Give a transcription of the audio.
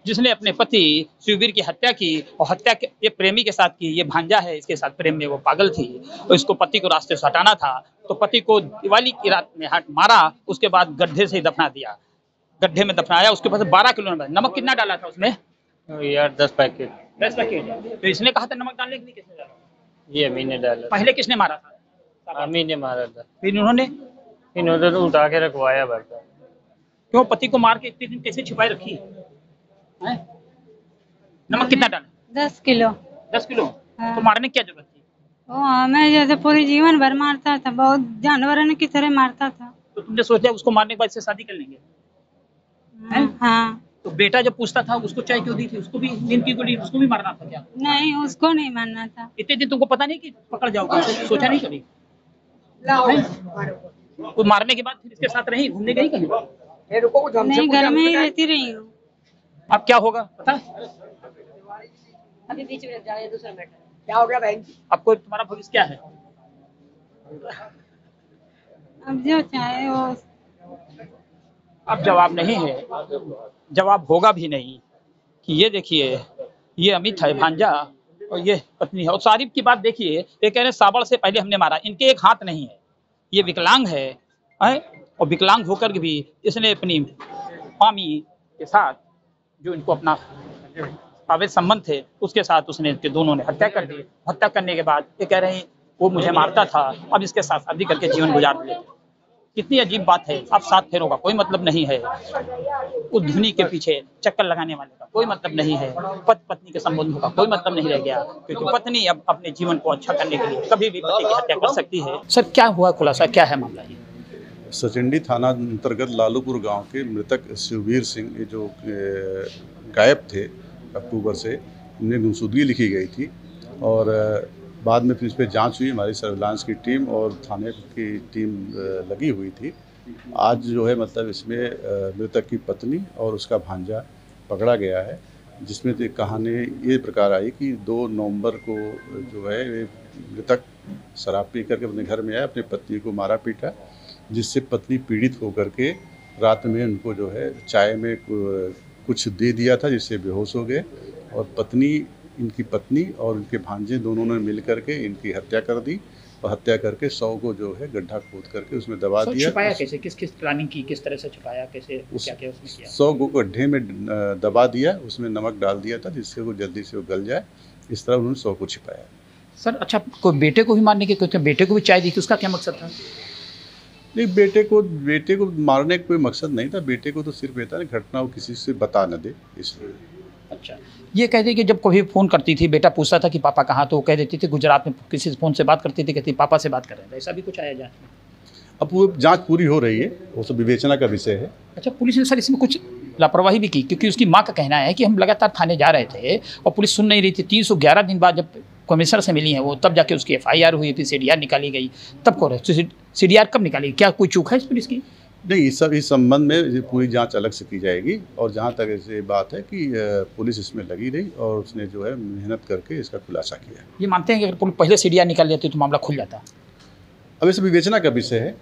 जिसने अपने पति शिववीर की हत्या की और हत्या ये प्रेमी के साथ की। ये भांजा है, इसके साथ प्रेम में वो पागल थी और इसको पति को रास्ते से हटाना था, तो पति को दिवाली की रात में मारा, उसके बाद गड्ढे से दफना दिया। गड्ढे में दफनाया, उसके पास 12 किलो नमक कितना डाला था उसमें यार 10 पैकेट। 10 पैकेट। तो इसने कहा था नमक डालने के लिए, किसने डाला? ये अम्मी ने डाला। पहले किसने मारा था? अम्मी ने मारा था। फिर इन्होंने तो उठा के रखवाया बर्तन। क्यों पति को मार के इतने दिन कैसे छिपाए रखी है? नमक कितना डाला? 10 किलो। 10 किलो। हाँ। तो मारने की क्या जरूरत थी? वो हमें जैसे पूरी जीवन भर मारता था, बहुत जानवरों की तरह मारता था। तो तुमने सोचा उसको मारने के बाद इससे शादी कर लेंगे? हाँ। तो बेटा जब पूछता था उसको चाय क्यों दी थी? उसको भी नींद की गोली, उसको भी मारना था क्या? नहीं, उसको नहीं मारना था। इतने दिन तुमको पता नहीं कि पकड़ जाओगे? सोचा नहीं कभी? तो मारने के बाद फिर इसके साथ रही, घूमने गई कहीं? नहीं, घर में ही रहती रही हूँ। अब क्या होगा पता? अभी बीच में जा रहे दूसरा मैटर क्या हो गया बहन? आपको तुम्हारा भविष्य क्या है? अब जो चाहे वो। अब जवाब नहीं है, जवाब होगा भी नहीं। कि ये देखिए, ये अमित है भांजा और ये पत्नी है। और सारिफ की बात देखिए, ये कह रहे साबड़ से पहले हमने मारा, इनके एक हाथ नहीं है, ये विकलांग है और विकलांग होकर भी इसने अपनी स्वामी के साथ जो इनको अपना अवैध संबंध थे उसके साथ उसने इनके दोनों ने हत्या कर दी। हत्या करने के बाद ये कह रहे हैं वो मुझे मारता था, अब इसके साथ शादी करके जीवन गुजार दिए। कितनी अजीब बात है। अब 7 फेरों का कोई मतलब नहीं है, उस धुनी के पीछे चक्कर लगाने वाले का कोई मतलब नहीं है, पति पत्नी के संबंधों का कोई मतलब नहीं रह गया, क्योंकि पत्नी अब अपने जीवन को अच्छा करने के लिए कभी भी पति की हत्या कर सकती है। सर क्या हुआ, खुलासा क्या है मामला? ये सचिंडी थाना अंतर्गत लालूपुर गांव के मृतक शिववीर सिंह, ये जो गायब थे अक्टूबर से, उन्हें गुमशुदगी लिखी गई थी और बाद में फिर इस पर जाँच हुई। हमारी सर्विलांस की टीम और थाने की टीम लगी हुई थी। आज जो है मतलब इसमें मृतक की पत्नी और उसका भांजा पकड़ा गया है, जिसमें कहानी ये प्रकार आई कि 2 नवंबर को जो है मृतक शराब पी करके अपने घर में आया, अपनी पत्नी को मारा पीटा, जिससे पत्नी पीड़ित होकर के रात में उनको जो है चाय में कुछ दे दिया था, जिससे बेहोश हो गए और इनकी पत्नी और उनके भांजे दोनों ने मिल करके इनकी हत्या कर दी और हत्या करके 100 को जो है गड्ढा खोद करके उसमें दबा दिया। छुपाया कैसे? किस प्लानिंग की, किस तरह से छुपाया, कैसे क्या क्या उसने किया? 100 को गड्ढे में दबा दिया, उसमें नमक डाल दिया था जिससे वो जल्दी से वो गल जाए। इस तरह उन्होंने 100 को छिपाया। सर अच्छा, कोई बेटे को भी मारने के, क्योंकि बेटे को भी चाय दी थी, उसका क्या मकसद था? नहीं, बेटे को मारने का कोई मकसद नहीं था। बेटे को तो सिर्फ ये था ना घटना वो किसी से बता न दे, इसलिए। अच्छा, ये कहते कि जब कभी फ़ोन करती थी, बेटा पूछता था कि पापा कहाँ, तो वो कह देती थी गुजरात में, किसी से फ़ोन से बात करती थी, कहती पापा से बात कर रहे थे, ऐसा भी कुछ आया जांच में? अब वो जांच पूरी हो रही है, वो सब विवेचना का विषय है। अच्छा, पुलिस ने सर इसमें कुछ लापरवाही भी की, क्योंकि उसकी माँ का कहना है कि हम लगातार थाने जा रहे थे और पुलिस सुन नहीं रही थी। 311 दिन बाद जब कमिश्नर से मिली है वो, तब जाके उसकी FIR हुई थी, CDR निकाली गई, तब को CDR कब निकाली? क्या कोई चूक है इस पुलिस की? नहीं, इस संबंध में पूरी जांच अलग से की जाएगी और जहां तक ऐसे बात है कि पुलिस इसमें लगी रही और उसने जो है मेहनत करके इसका खुलासा किया। ये मानते हैं कि अगर पहले CDR निकाल लेती तो मामला खुल जाता? अब इस विवेचना का विषय है।